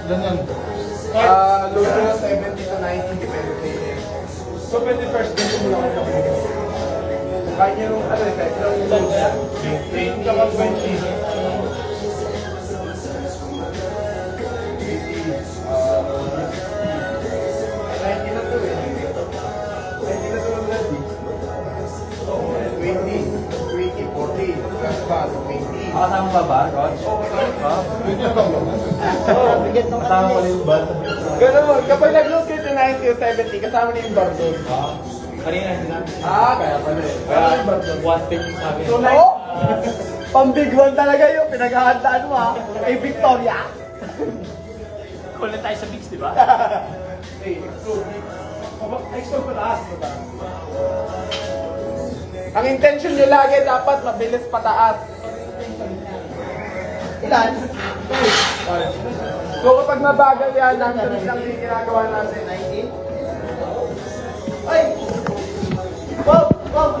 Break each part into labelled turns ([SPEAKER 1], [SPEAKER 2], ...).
[SPEAKER 1] Ganyan.
[SPEAKER 2] Load ko yung 70 to 90, depende sa inyo.
[SPEAKER 1] So, 21st din ko muna kayo.
[SPEAKER 2] Kahit yung, ano, effect lang yung load niya.
[SPEAKER 1] 18 kapag 20.
[SPEAKER 2] 90 na to eh. 90 na to ang load. 20, 40, plus pa, 20.
[SPEAKER 3] Kasama ba ba, Coach?
[SPEAKER 1] Ganyan lang lang.
[SPEAKER 3] Kasama ko yung bal.
[SPEAKER 2] Ganun, kapag nag-load kayo to 90 o 70, kasama na yung bar doon.
[SPEAKER 3] Kanina sinabi.
[SPEAKER 2] Kaya pala eh.
[SPEAKER 3] Kaya 150 sabi.
[SPEAKER 2] So, like, pang-big one talaga yung pinaghahandaan mo ha. Ay, Victoria.
[SPEAKER 3] Call na tayo sa mix, di ba?
[SPEAKER 2] Hey, explode pataas. Ang intention nyo lagi dapat mabilis pataas. Ilan? So kapag mabagal yan, nandun lang yung ginagawa natin. 19? Ay! Wow! Wow!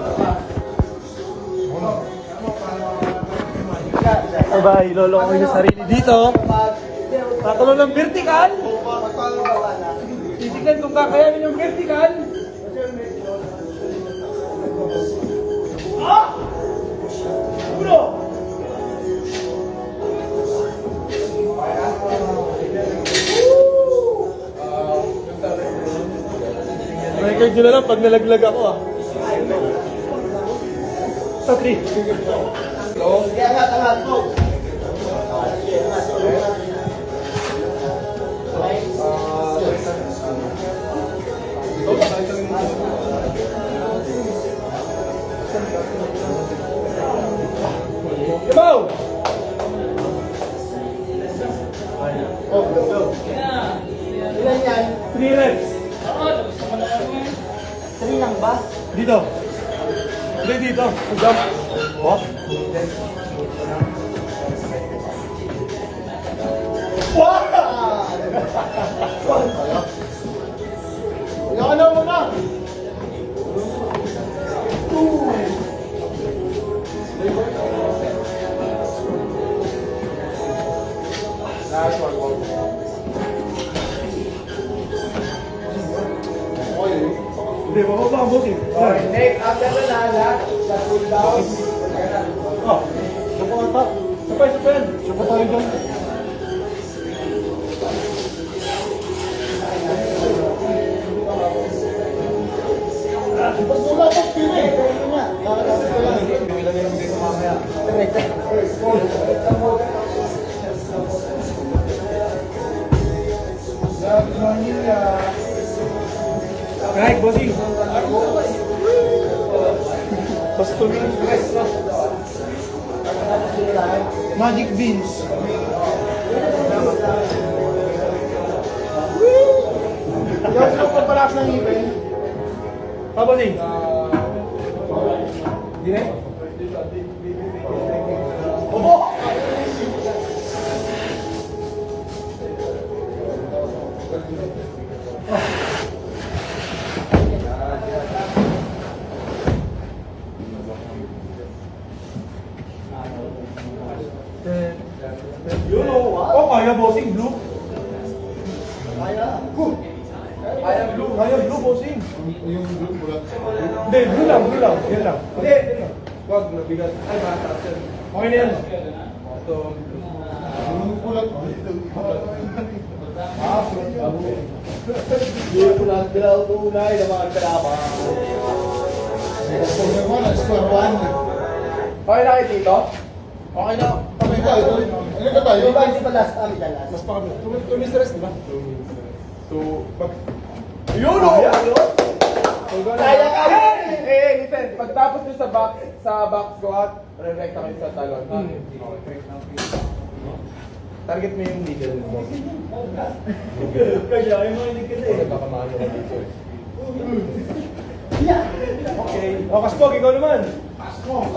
[SPEAKER 3] Abay, lolo ko yung sarili dito. Tatalo ng vertical. Titignan kung kakayanin yung vertical. Uno! Record nyo na lang pag nalaglag ako ah. Sa 3.
[SPEAKER 2] Kaya angat mo.
[SPEAKER 3] Yabaw!
[SPEAKER 2] Ilan yan?
[SPEAKER 3] 3 reps.
[SPEAKER 2] 3 lang ba?
[SPEAKER 3] Dito. Hindi dito. Jump. Oh.
[SPEAKER 2] Ilan ka na muna? Last one.
[SPEAKER 3] Hindi, mababa ang bossing.
[SPEAKER 2] Okay, next, after the lahat, cool down.
[SPEAKER 3] Oh. Supo ka pa. Sapay. Supo tayo dyan.
[SPEAKER 2] Pag mula sa pili, kaya nga, nakakasap ko lang. Ilagay mo dito mamaya.
[SPEAKER 3] Right, bossing. Customer stress na.
[SPEAKER 1] Magic beans.
[SPEAKER 2] Yung sino pa pala ng event?
[SPEAKER 3] Ah, bossing.
[SPEAKER 2] Dire?
[SPEAKER 3] Yun o. Oh, kaya bossing. Blue.
[SPEAKER 2] Kaya blue.
[SPEAKER 3] Kaya blue, bossing.
[SPEAKER 1] Yung blue bulat.
[SPEAKER 3] Hindi, blue lang. Yan lang.
[SPEAKER 2] Hindi. Wag, nabigat. Ay, mataas yan.
[SPEAKER 3] Okay na yan.
[SPEAKER 2] So,
[SPEAKER 1] Yung bulat.
[SPEAKER 2] hindi ko lang dilaw tunay na mga kalaba.
[SPEAKER 1] Square one, square one.
[SPEAKER 2] Okay na kayo dito? Okay na.
[SPEAKER 1] Kami ba? Ano ka tayo?
[SPEAKER 2] Yung ba hindi pa last time dalas?
[SPEAKER 1] Mas pa kami. Tumistress, di ba?
[SPEAKER 2] So, pag... Yun o! Kaya ka! Listen. Pagtapos nyo sa box squat, re-recta kayo sa talon. Target mo yung middle mo.
[SPEAKER 3] Kaya, yung mga hindi kasi.
[SPEAKER 2] Kasi baka maano ka dito eh.
[SPEAKER 3] Okay. O, Kaspog, ikaw naman.
[SPEAKER 1] Asla.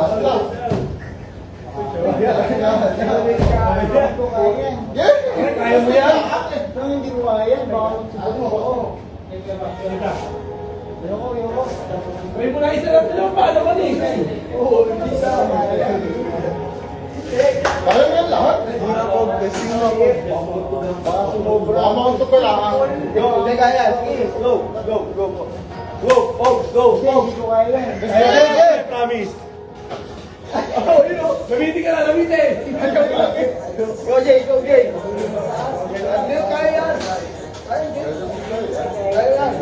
[SPEAKER 3] Kaya mo yan.
[SPEAKER 2] Kung hindi mo kaya, baka subukan ako. Ayoko.
[SPEAKER 3] May muna isa lang. Paano ka ni?
[SPEAKER 2] Oo, hindi sa
[SPEAKER 1] Kaya mo yan lahat. Baka mauntok ka lang.
[SPEAKER 4] Hindi kaya. Sige, go. Go, go, go. Go, Pogs, go, Pogs.
[SPEAKER 3] Promise.
[SPEAKER 2] Oh, yun o! Gamitin ka na, gamitin!
[SPEAKER 4] Go, Jay, go, Jay. Hindi, kaya yan. Kaya yan. Kaya yan.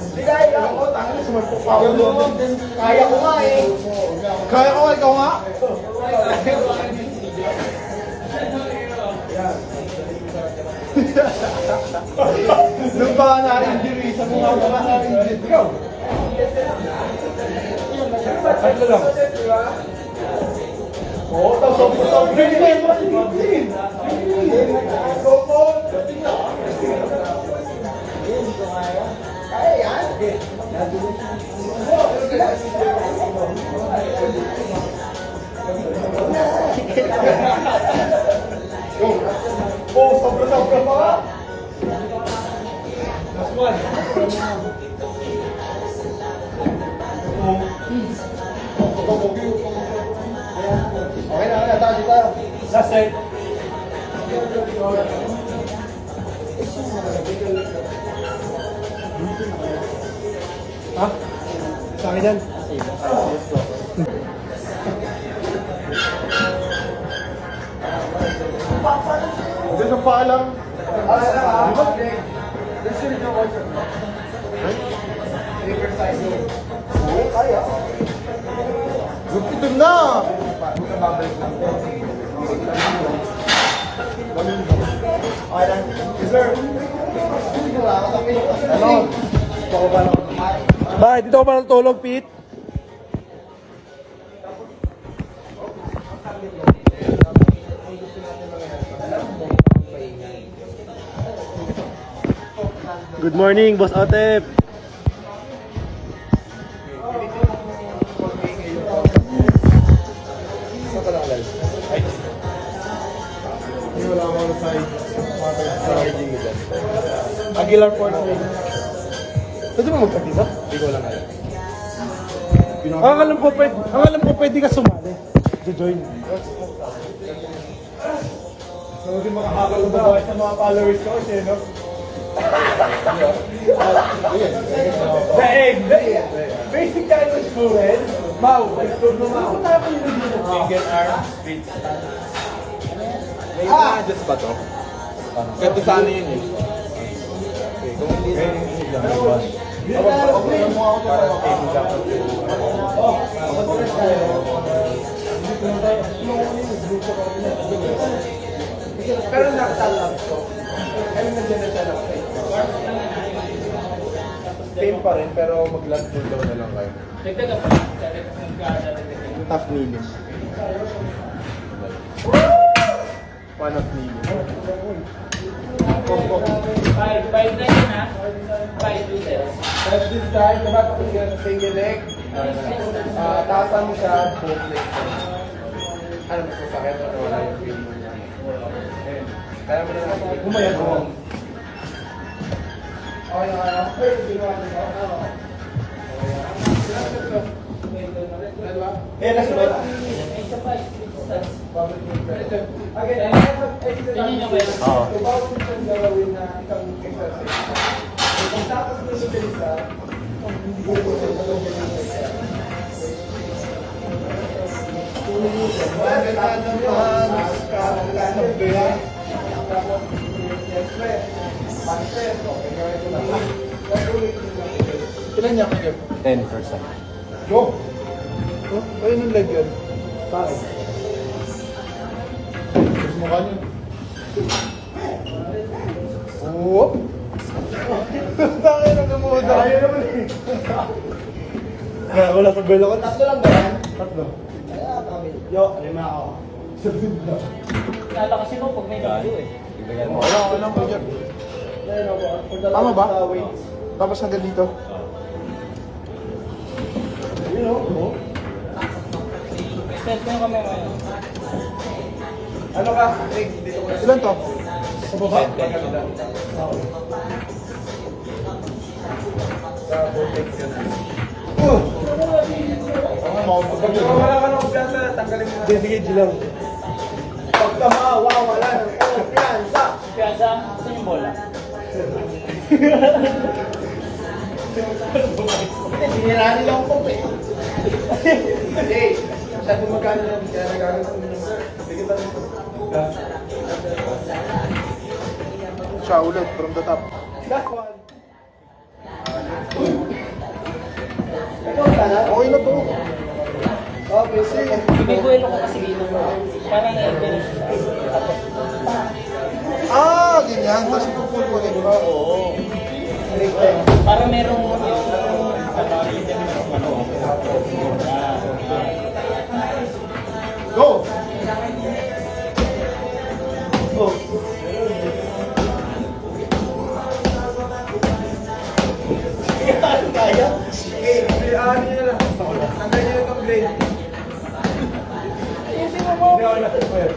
[SPEAKER 4] Hindi kaya yan. Kaya ko nga eh.
[SPEAKER 1] Kaya ko, ikaw nga.
[SPEAKER 4] Nung ba na-injury sa mga na-injury? Go.
[SPEAKER 2] Tatlo lang.
[SPEAKER 4] Oo, tapos kaya yan.
[SPEAKER 1] Oh, sobra-sobra pa ka.
[SPEAKER 4] Okay na, tayo tayo.
[SPEAKER 3] Last set. Ha? Sa akin yan.
[SPEAKER 1] Hindi sa paalam.
[SPEAKER 4] Kaya.
[SPEAKER 1] Gupitin na.
[SPEAKER 4] Okay lang. Yes, sir.
[SPEAKER 1] Ano?
[SPEAKER 3] Bakit? Dito ko pa natulog, Pete? Good morning, Boss Otep.
[SPEAKER 1] Wala mo na side.
[SPEAKER 3] Aguilar Port. Pwede mo magkatisa?
[SPEAKER 2] Hindi ko lang alam.
[SPEAKER 3] Ang alam po pwede ka sumali. Jo-join.
[SPEAKER 1] So, hindi makakakal na ba sa mga followers ko kasi, no?
[SPEAKER 3] Basic kind of student. Mau, explore mo Mau.
[SPEAKER 2] Single arm, straight style. May images ba to? Ganito sana yun eh. Okay, kung hindi na para stable dapat
[SPEAKER 4] Pero nakatalap ko.
[SPEAKER 2] Kaya nandiyan na siya lang. Same pa rin, pero mag-lat pull down na lang kayo.
[SPEAKER 1] Tough kneeling.
[SPEAKER 2] One of kneeling. That's this side, diba? Tapos yun, single leg. Taasan mo siya, both legs. Ano, mas masakit o wala yung feeling niya. Ayan. Kaya mo na lang.
[SPEAKER 1] Kumayan mo.
[SPEAKER 2] Okay, okay. Ginawa niyo ba?
[SPEAKER 1] Eh, nasa ba?
[SPEAKER 2] Ilan niya kayo? 10%.
[SPEAKER 1] Go!
[SPEAKER 2] Ayun ang leg yun.
[SPEAKER 1] Bakit? Gusto mo kanyo?
[SPEAKER 2] Whoop! Bakit na gumuda?
[SPEAKER 1] Ayaw naman eh.
[SPEAKER 3] Wala sa belo ko.
[SPEAKER 4] Tatlo lang ba yan?
[SPEAKER 1] Tatlo.
[SPEAKER 4] Kaya kami.
[SPEAKER 1] Yo, lima ako.
[SPEAKER 5] Kala kasi mo pag may video eh.
[SPEAKER 1] Wala ako lang budget.
[SPEAKER 4] Tama
[SPEAKER 1] ba? Tapos hanggang dito.
[SPEAKER 4] Yun o.
[SPEAKER 5] Set ko yung kamay ngayon.
[SPEAKER 2] Ano ka? Legs, dito ko na.
[SPEAKER 1] Ilan to?
[SPEAKER 2] Sa baba? Sa both legs yun.
[SPEAKER 1] Ako, maupag kami.
[SPEAKER 2] Kung wala ka na kumpiyansa, tanggalin mo na.
[SPEAKER 3] Sige, G lang.
[SPEAKER 5] Saan yung bola?
[SPEAKER 4] Biniraan nila akong pump eh.
[SPEAKER 2] Hindi. Siya gumagano lang. Kaya nagagano ko naman. Sige ba?
[SPEAKER 4] Siya ulit from the top.
[SPEAKER 2] Last one.
[SPEAKER 4] Okay na to. Okay, sige.
[SPEAKER 5] May buwelo ko kasi dito. Parang ganun siya. Tapos,
[SPEAKER 4] Ah, ganyan. Tapos ipupul ko rin ba? Oo.
[SPEAKER 5] parang merong yung rhythm ng ano.
[SPEAKER 4] Go! Go! Kaya?
[SPEAKER 2] Sige. Ano nyo na lang. Tanggal nyo itong grade. Hindi ako nakapayot.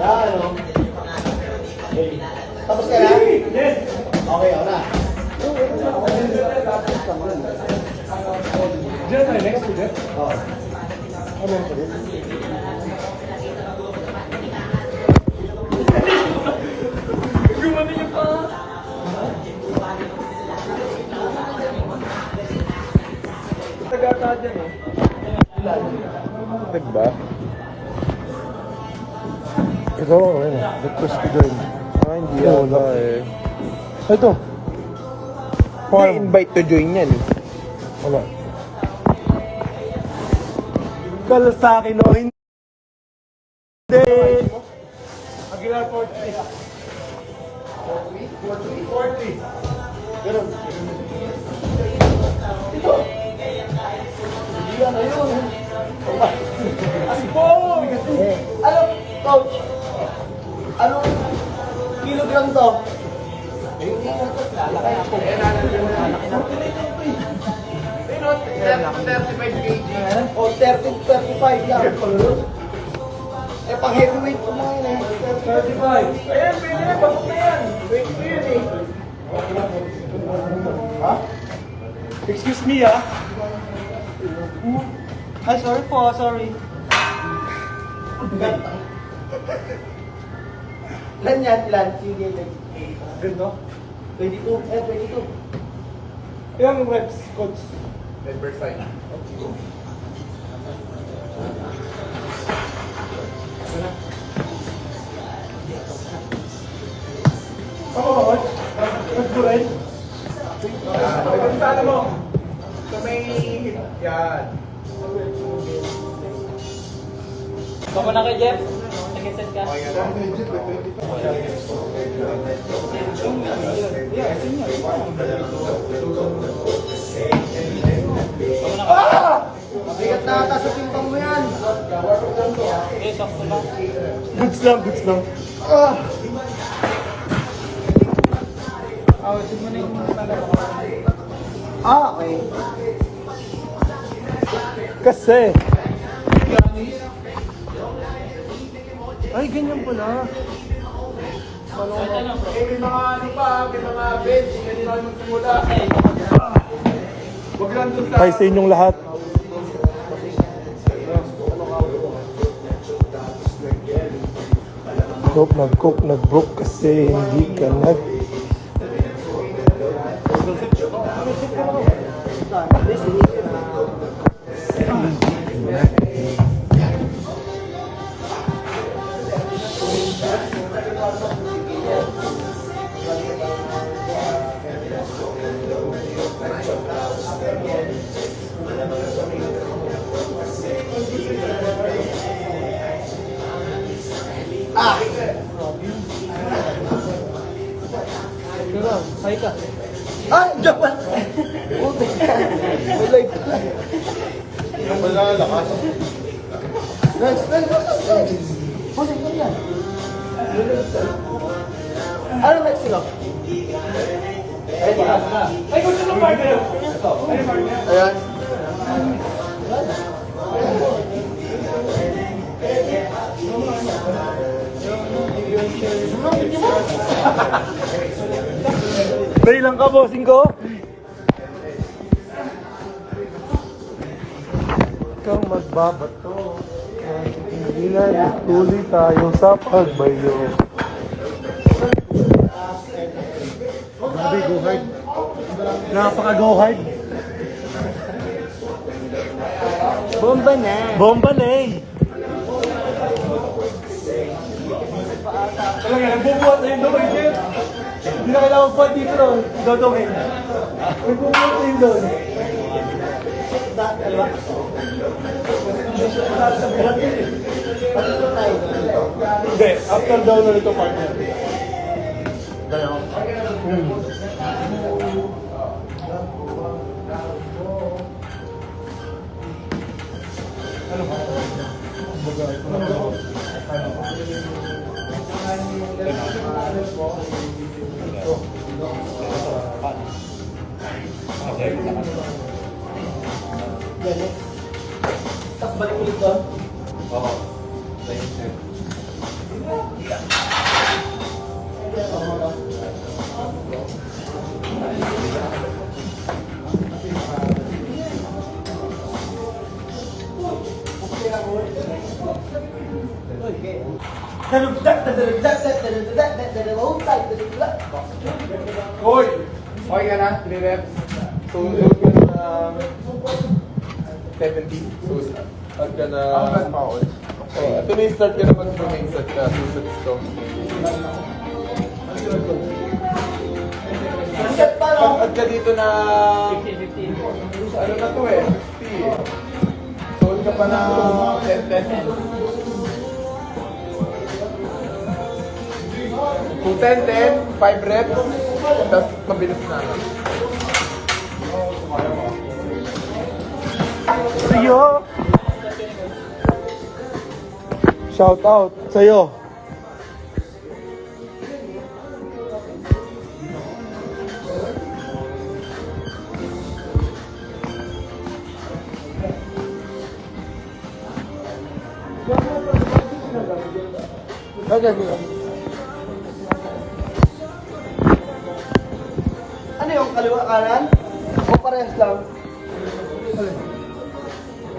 [SPEAKER 4] Ano? Tapos ka na?
[SPEAKER 1] Yes!
[SPEAKER 4] Okay, ako na.
[SPEAKER 1] Diyan tayo, next to Jeff.
[SPEAKER 4] Oh. Ano yung pwede?
[SPEAKER 1] Gumano niyo pa! Tagata dyan, oh.
[SPEAKER 4] Nagba? Ito, ayun. Request ko dyan. Ah, hindi yata eh. Ito. Hindi invite to join yan. Wala.
[SPEAKER 3] Kala sa akin o hindi.
[SPEAKER 1] Aguilar 40. 40.
[SPEAKER 4] Ganun. Ito. Hindi yan, ayun.
[SPEAKER 1] Asbong!
[SPEAKER 4] Ano, coach? Anong kilogram to?
[SPEAKER 2] Pero 35 kg.
[SPEAKER 4] O 30-35 lang. Eh, pang heavyweight ko mga yun eh.
[SPEAKER 1] 35. Ayan, pwede na. Pasok na yan. Wait ko yun eh.
[SPEAKER 4] Ha?
[SPEAKER 3] Excuse me ah. Ay, sorry po, sorry.
[SPEAKER 4] Ilan yan? Ilan? Sige,
[SPEAKER 1] Ganda.
[SPEAKER 4] 22. Eh, 22.
[SPEAKER 1] Ilang reps, coach?
[SPEAKER 2] 10%.
[SPEAKER 1] Ako ba, coach? Coach Buray?
[SPEAKER 2] Pagod sana mo. So may... Yan.
[SPEAKER 5] baka na kay Jeff. Nag-set ka.
[SPEAKER 4] Bigat na ata sa timpang mo yan.
[SPEAKER 5] Okay, sakto lang.
[SPEAKER 3] Goods lang, goods lang.
[SPEAKER 4] Ah, okay.
[SPEAKER 3] Kasi. Ay, ganyan pala.
[SPEAKER 2] Eh, may mga ano pa, may mga bench. Ganyan ako magsimula. Huwag lang doon sa...
[SPEAKER 3] Hi sa inyong lahat. Coke, nag-broke kasi hindi ka nag...
[SPEAKER 5] Hi ka.
[SPEAKER 4] Ah, Japan! Puti ka. May live ka.
[SPEAKER 2] Wala lakas.
[SPEAKER 4] Next. Puti ka yan. Ano next sila?
[SPEAKER 1] Ay, gusto ng partner. Ay, partner.
[SPEAKER 4] Ayan.
[SPEAKER 3] Bay lang ka, bossing ko. Ikaw magbabato. Panginoon, tuloy tayo sa pagbayo. Grabe, go hard. Napaka-go hard.
[SPEAKER 5] Bomba na.
[SPEAKER 3] Bomba na eh. Talaga, nagbubuhat na yung doon, Jeff. Hindi na kailangan magbuhat dito doon. Dodongin. Nagbubuhat na yung doon. Hindi, after down na nito partner. Tayo. Ano ba?
[SPEAKER 5] Tapos balik ulit doon.
[SPEAKER 2] Hoy! Okay ka na? 3 reps. So, load ka na 70. So, start ka na... Oh, ito na yung start ka na mag-main set ka. 2 sets to.
[SPEAKER 5] Set pa no?
[SPEAKER 2] Pag ka dito na...
[SPEAKER 5] 15.
[SPEAKER 2] Ano na to eh? 50. So, ka pa na 10. Kung 10, 5 reps, tapos mabilis na.
[SPEAKER 3] Sa'yo! Shout out sa'yo.
[SPEAKER 5] Ano yung kaliwa kanan? O parehas lang?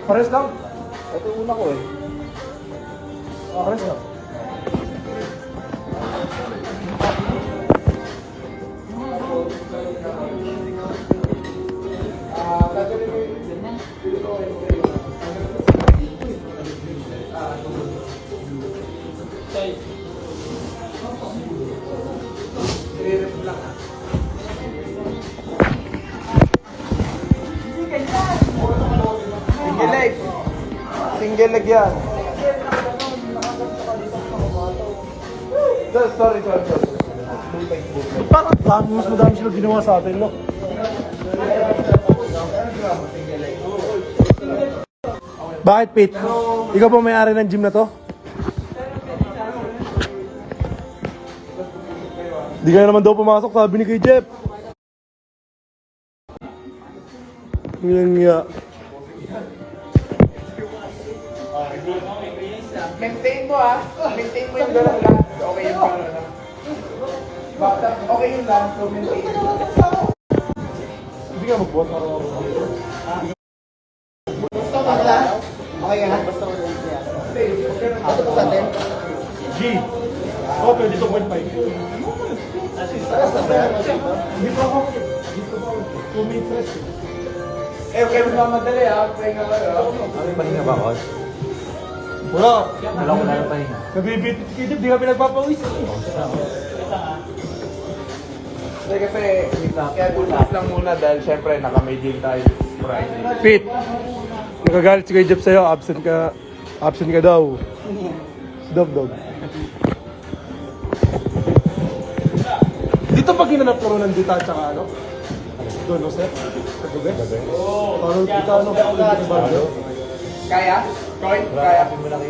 [SPEAKER 3] Pares lang.
[SPEAKER 5] Ito yung una ko eh.
[SPEAKER 3] Pares lang.
[SPEAKER 2] Single leg. Single leg yan. Sorry.
[SPEAKER 3] Bakit dami mas madami sila ginawa sa atin, no? Bakit, Pete? Ikaw ba may-ari ng gym na to? Di ka naman daw pumasok, sabi ni kay Jeff. Yan nga.
[SPEAKER 2] Maintain mo Maintain mo yung gano'n lang. Okay yung gano'n lang. Basta okay yung lang, so maintain mo.
[SPEAKER 3] Hindi ka magbuhat para
[SPEAKER 5] Gusto ka na? Okay ka na? Basta ko lang siya. Ito pa sa atin?
[SPEAKER 3] G. Oh, pwede 2.5.
[SPEAKER 5] Parehas na ba?
[SPEAKER 3] Hindi pa ako. 2 minutes rest.
[SPEAKER 2] Okay, magmamadali pahinga kayo.
[SPEAKER 3] Wala. Wala na pahinga. Nabibitit si Jeff, di ka pinagpapawis.
[SPEAKER 2] Kasi kaya bulas lang muna dahil syempre naka-may deal tayo Friday.
[SPEAKER 3] Pete, nagagalit si Kuya Jeff sa'yo, absent ka daw. Dog. Dito pag ginanap ko ng dita at saka ano? Doon, no, sir? Sa gabi? Parang dita, ano?
[SPEAKER 2] Kaya? Koy, kaya.
[SPEAKER 3] Galita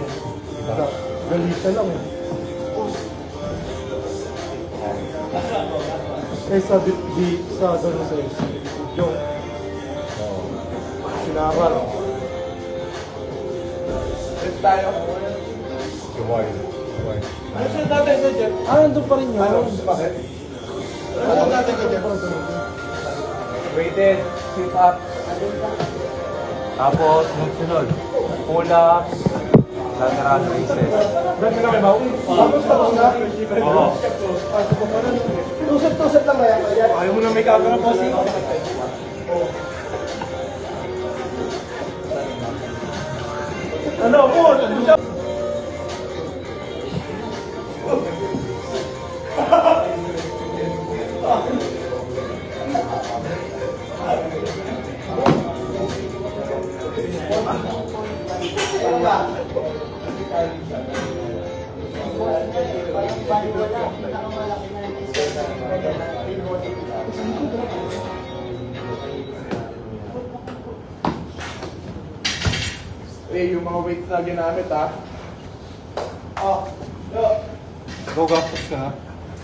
[SPEAKER 3] lang eh. Sa doon, no, sir? Yung sinakal.
[SPEAKER 2] Rest tayo.
[SPEAKER 3] Ano siya tatay sa Jeff? Nandun pa rin yun.
[SPEAKER 2] Bakit?
[SPEAKER 3] Ano tatay ka Jeff?
[SPEAKER 2] Weighted, sit up.
[SPEAKER 6] Tapos, magsunod. Pull-ups,
[SPEAKER 4] Lateral raises.
[SPEAKER 1] Brad, ka na kay Mau? Tapos tapos na.
[SPEAKER 4] Oo.
[SPEAKER 3] Tusot-tusot lang kaya.
[SPEAKER 1] Ayaw mo na may camera po si. Ano po? Ano siya?
[SPEAKER 2] Yung mga weights na ginamit ha.
[SPEAKER 4] Go gastos ka ha.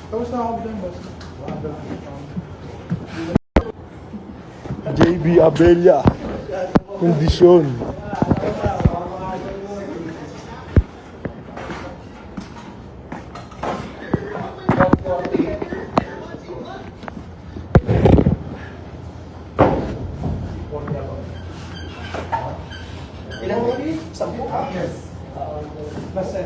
[SPEAKER 2] Tapos na ako dyan, boss.
[SPEAKER 4] JB Abella. Kondisyon.
[SPEAKER 3] Ilang mo? 10?
[SPEAKER 1] Yes. Basta.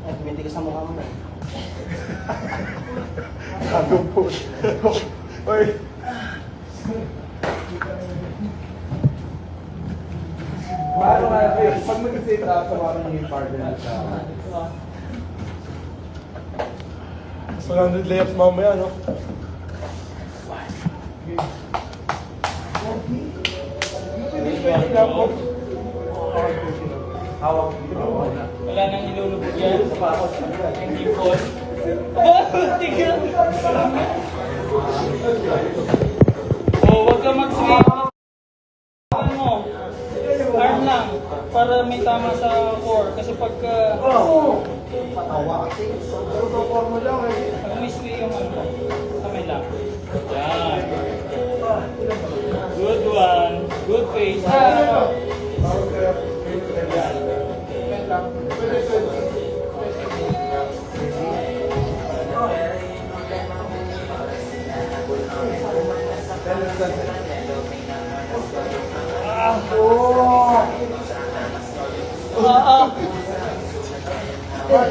[SPEAKER 5] Ay, tumitigas sa mukha mo.
[SPEAKER 4] Anong po? Oy.
[SPEAKER 2] Paano nga yun? Pag mag-sit up, tawaran niyo yung partner sa...
[SPEAKER 1] Mas 100 layups mamaya, no?
[SPEAKER 6] Wala nang ilulubog yan. Hindi po. Tigil. Huwag ka mag-sleep. Ano mo? Arm lang. Para may tama sa core. Kasi pagka... Pag may sway yung ano mo. Kamay lang. Yan. Good one. Good face.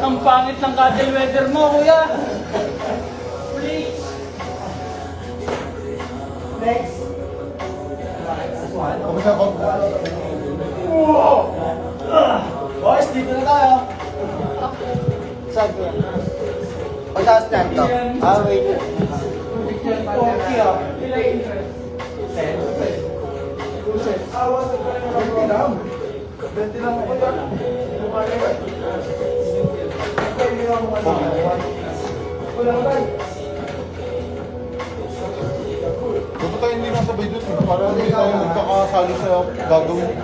[SPEAKER 6] Ang pangit ng cuddle weather mo, kuya. Please.
[SPEAKER 3] Boys, dito na tayo.
[SPEAKER 5] Saan ko yan? Pagtaas na ito. Wait.
[SPEAKER 4] Dapat tayo hindi nasabay dun eh. Para hindi tayo magkakasali sa gagawin.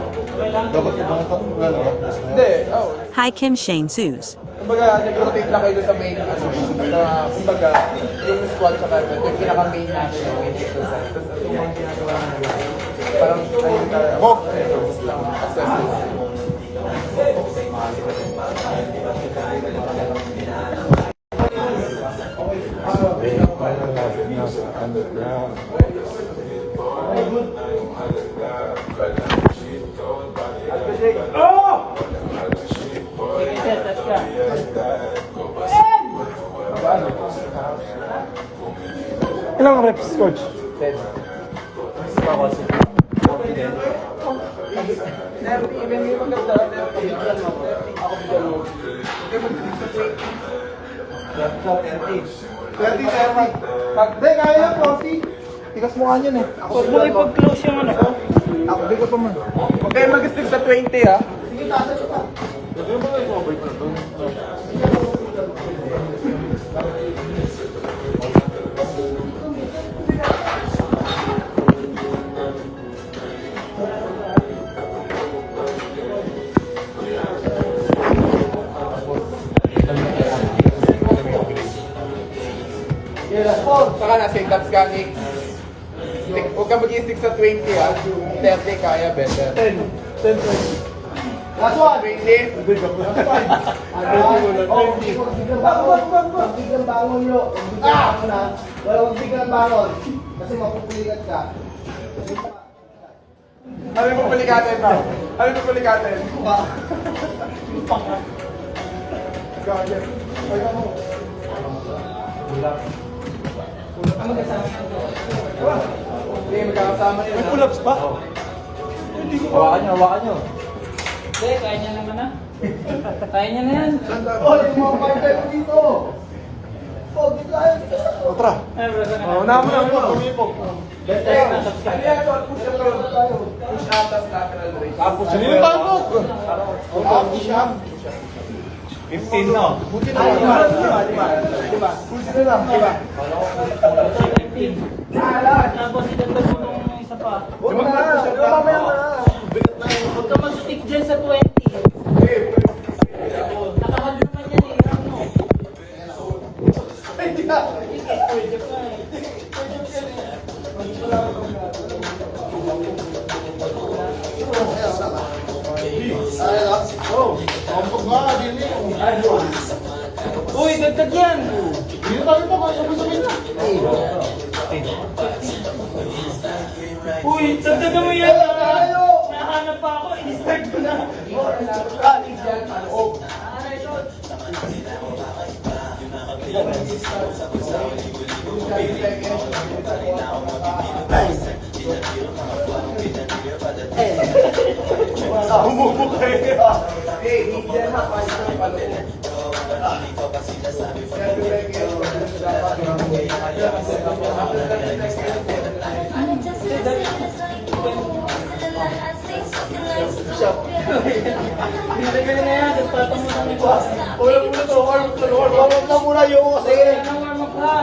[SPEAKER 4] Dapat ibang lalabas na yan.
[SPEAKER 2] Hindi, oh.
[SPEAKER 7] Hi Kim Shane Zeus.
[SPEAKER 2] Kumbaga, nag-rotate lang kayo sa main, kumbaga, yung squat sa carpet, yung pinaka-main natin yung main exercise. Tapos ito yung ginagawa namin. Parang, ayun tayo. Accessories.
[SPEAKER 6] Set ka.
[SPEAKER 1] Ilang reps, coach?
[SPEAKER 2] 10. Even yung maganda, ako bigyan mo. Okay, mag-stick sa
[SPEAKER 3] 30. Hindi, kaya lang, 40. Tigas mo nga yun eh.
[SPEAKER 6] Huwag mo ipag-close yung ano.
[SPEAKER 3] Ako, bigot pa man.
[SPEAKER 2] Huwag kayo mag-stick sa 20 ha.
[SPEAKER 3] Sige, taas ito pa.
[SPEAKER 2] Saka na, sit-ups ka, Nick. Huwag ka mag-stick sa 20 ha. 30 kaya better.
[SPEAKER 1] 10. 10, 20.
[SPEAKER 5] Last one.
[SPEAKER 2] 20.
[SPEAKER 5] Huwag biglang bangon. Huwag biglang bangon yo. Huwag biglang bangon ha. Huwag biglang bangon. Kasi mapupulikat ka.
[SPEAKER 2] Ano yung pupulikatin, bro? Ano yung pupulikatin? Gagawin. Ay, ano? Hindi, magkakasama yun.
[SPEAKER 3] May pull-ups pa?
[SPEAKER 4] Hawakan nyo.
[SPEAKER 6] Hindi, kaya niya naman na. Kaya niya na yan.
[SPEAKER 5] Oh, yung mga partner ko dito. Oh, dito tayo.
[SPEAKER 3] Tara.
[SPEAKER 6] Ay, bro, saan ka?
[SPEAKER 3] Unahan mo na. Umipok.
[SPEAKER 6] Best test na subscribe.
[SPEAKER 2] Ano yan? Push up tayo. Push up, tapos lateral raise.
[SPEAKER 3] Ano yung bangkok?
[SPEAKER 2] Push up.
[SPEAKER 3] 15 na.
[SPEAKER 2] Buti na lang. Diba? Buti na lang. Diba?
[SPEAKER 6] Tapos idagdag mo nung isa pa.
[SPEAKER 2] Huwag na. Mamaya na.
[SPEAKER 6] Huwag ka mag-stick dyan sa 20. Nakahal naman yan eh. Ano?
[SPEAKER 2] Ay, di na.
[SPEAKER 6] Pwede pa eh. Uy, dagdag yan! Uy, dagdagan mo yan! Nahanap pa ako, in-start ko na.
[SPEAKER 2] Hey, hindi yan ha. Paano ng paloob?
[SPEAKER 6] Dagdagan na yan, tapos patong mo lang ito.
[SPEAKER 5] Warm up na muna yung kasi.
[SPEAKER 6] Warm up ka.